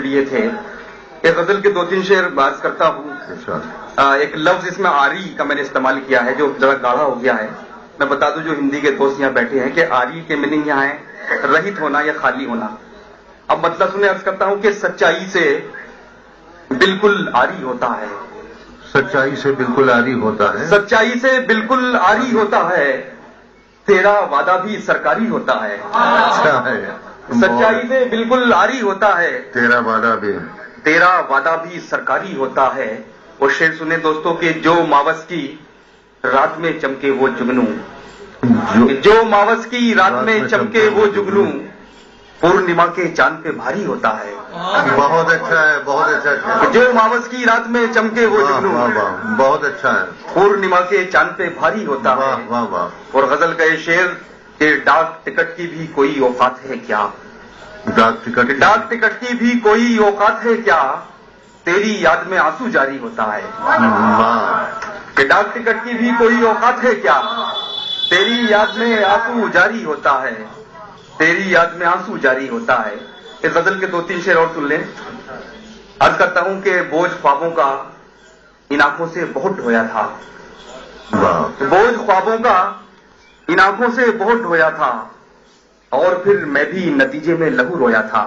لیے تھے. ایک غزل کے 2-3 شعر بات کرتا ہوں. ایک لفظ اس میں آری کا میں نے استعمال کیا ہے جو ذرا گاڑھا ہو گیا ہے. میں بتا دوں جو ہندی کے دوست یہاں بیٹھے ہیں کہ آری کے میننگ یہاں ہے رہت ہونا یا خالی ہونا. اب مطلب سنیں، عرض کرتا ہوں کہ سچائی سے بالکل آری ہوتا ہے. سچائی سے بالکل آری ہوتا ہے. سچائی سے بالکل آری ہوتا ہے. تیرا وعدہ بھی سرکاری ہوتا ہے. اچھا ہے. سچائی سے بالکل آری ہوتا ہے. تیرا وعدہ بھی سرکاری ہوتا ہے. اور شعر سنیں دوستوں کہ جو ماوس کی رات میں چمکے وہ جگنو، جو ماوس کی رات میں چمکے وہ جگنو پورنیما کے چاند پہ بھاری ہوتا ہے. بہت اچھا ہے، بہت اچھا ہے. جو ماوس کی رات میں چمکے وہ جگنو بہت اچھا ہے. پورنیما کے چاند پہ بھاری ہوتا ہے. واہ واہ. اور غزل کا یہ شعر کہ ڈاک ٹکٹ کی بھی کوئی اوقات ہے کیا، ڈاک ٹکٹ کی بھی کوئی اوقات ہے کیا، تیری یاد میں آنسو جاری ہوتا ہے. کہ ڈاک ٹکٹ کی بھی کوئی اوقات ہے کیا، تیری یاد میں آنسو جاری ہوتا ہے، تیری یاد میں آنسو جاری ہوتا ہے. اس غزل کے 2-3 شعر اور سن لیں. عرض کرتا ہوں کہ بوجھ خوابوں کا ان آنکھوں سے بہت ڈھویا تھا. بوجھ خوابوں کا ان آنکھوں سے بہت ڈھویا تھا، اور پھر میں بھی نتیجے میں لہو رویا تھا.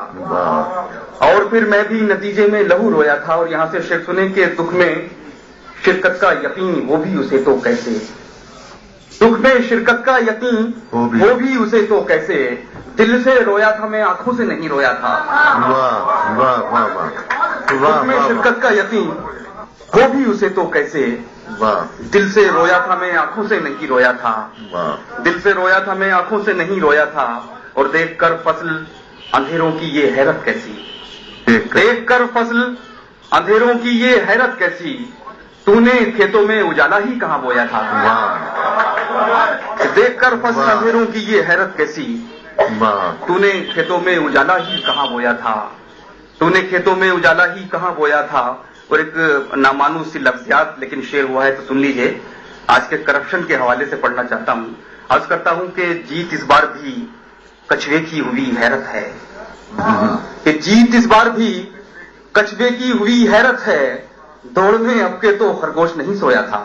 اور پھر میں بھی نتیجے میں لہو رویا تھا. اور یہاں سے شعر سنیں کہ دکھ میں شرکت کا یقین وہ بھی اسے تو کیسے، دکھ میں شرکت کا یقین وہ بھی اسے تو کیسے، دل سے رویا تھا میں آنکھوں سے نہیں رویا تھا. دکھ میں شرکت کا یقین وہ بھی اسے تو کیسے، دل سے رویا تھا میں آنکھوں سے نہیں رویا تھا. دل سے رویا تھا میں آنکھوں سے نہیں رویا تھا. اور دیکھ کر فصل اندھیروں کی یہ حیرت کیسی، دیکھ کر فصل اندھیروں کی یہ حیرت کیسی، تو نے کھیتوں میں اجالا ہی کہاں بویا تھا. دیکھ کر فصل اندھیروں کی یہ حیرت کیسی، تو نے کھیتوں میں اجالا ہی کہاں بویا تھا، تو نے کھیتوں میں اجالا ہی کہاں بویا تھا. اور ایک نامانو سی لفظیات لیکن شعر ہوا ہے تو سن لیجئے. آج کے کرپشن کے حوالے سے پڑھنا چاہتا ہوں. عرض کرتا ہوں کہ جیت اس بار بھی کچھوے کی ہوئی حیرت ہے، کہ جیت اس بار بھی کچھوے کی ہوئی حیرت ہے، دوڑ میں اب کے تو خرگوش نہیں سویا تھا.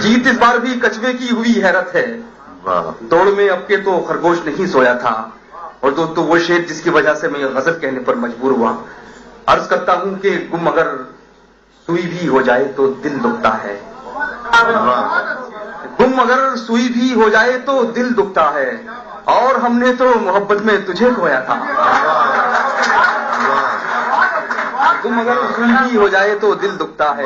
جیت اس بار بھی کچھوے کی ہوئی حیرت ہے، دوڑ میں اب کے تو خرگوش نہیں سویا تھا. اور دوستو وہ شعر جس کی وجہ سے میں یہ غزل کہنے پر مجبور ہوا. عرض کرتا ہوں کہ گم اگر سوئی بھی ہو جائے تو دل دکھتا ہے، گم اگر سوئی بھی ہو جائے تو دل دکھتا ہے، اور ہم نے تو محبت میں تجھے کھویا تھا. گم اگر سوئی بھی ہو جائے تو دل دکھتا ہے،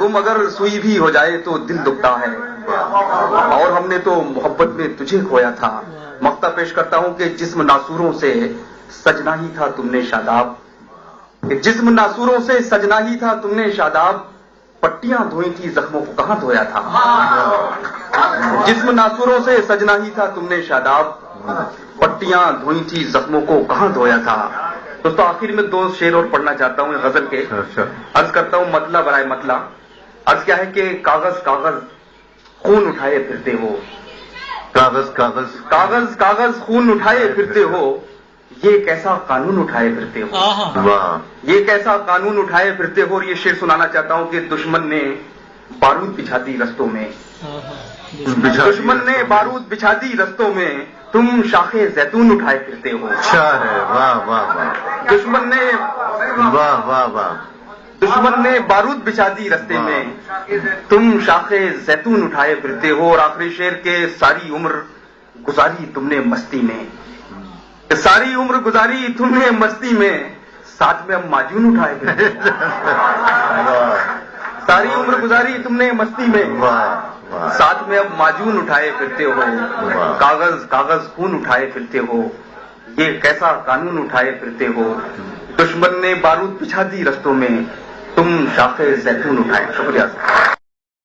گم اگر سوئی بھی ہو جائے تو دل دکھتا ہے، اور ہم نے تو محبت میں تجھے کھویا تھا. مقطع پیش کرتا ہوں کہ جسم ناسوروں سے سجنا ہی تھا تم نے شاداب، کہ جسم ناسوروں سے سجنا ہی تھا تم نے شاداب، پٹیاں دھوئی تھی زخموں کو کہاں دھویا تھا. جسم ناسوروں سے سجنا ہی تھا تم نے شاداب، پٹیاں دھوئی تھی زخموں کو کہاں دھویا تھا. تو آخر میں 2 شعر اور پڑھنا چاہتا ہوں غزل کے. عرض کرتا ہوں مطلب برائے مطلب. عرض کیا ہے کہ کاغذ کاغذ خون اٹھائے پھرتے ہو، کاغذ کاغذ کاغذ کاغذ خون اٹھائے پھرتے ہو، یہ کیسا قانون اٹھائے پھرتے ہو، یہ کیسا قانون اٹھائے پھرتے ہو. اور یہ شعر سنانا چاہتا ہوں کہ دشمن نے بارود بچھا دی رستوں میں، دشمن نے بارود بچھا دی رستوں میں، تم شاخے زیتون اٹھائے پھرتے ہو. اچھا ہے. واہ واہ واہ. دشمن نے واہ واہ واہ. دشمن نے بارود بچھا دی رستے میں، تم شاخے زیتون اٹھائے پھرتے ہو. اور آخری شعر کے ساری عمر گزاری تم نے مستی میں، ساری عمر گزاری تم نے مستی میں، ساتھ میں اب معجون اٹھائے پھرتے ہو. ساری عمر گزاری تم نے مستی میں، ساتھ میں اب معجون اٹھائے پھرتے ہو، کاغذ کاغذ خون اٹھائے پھرتے ہو، یہ کیسا قانون اٹھائے پھرتے ہو. دشمن نے بارود بچھا دی رستوں میں، تم شاخے زیتون اٹھائے. شکریہ.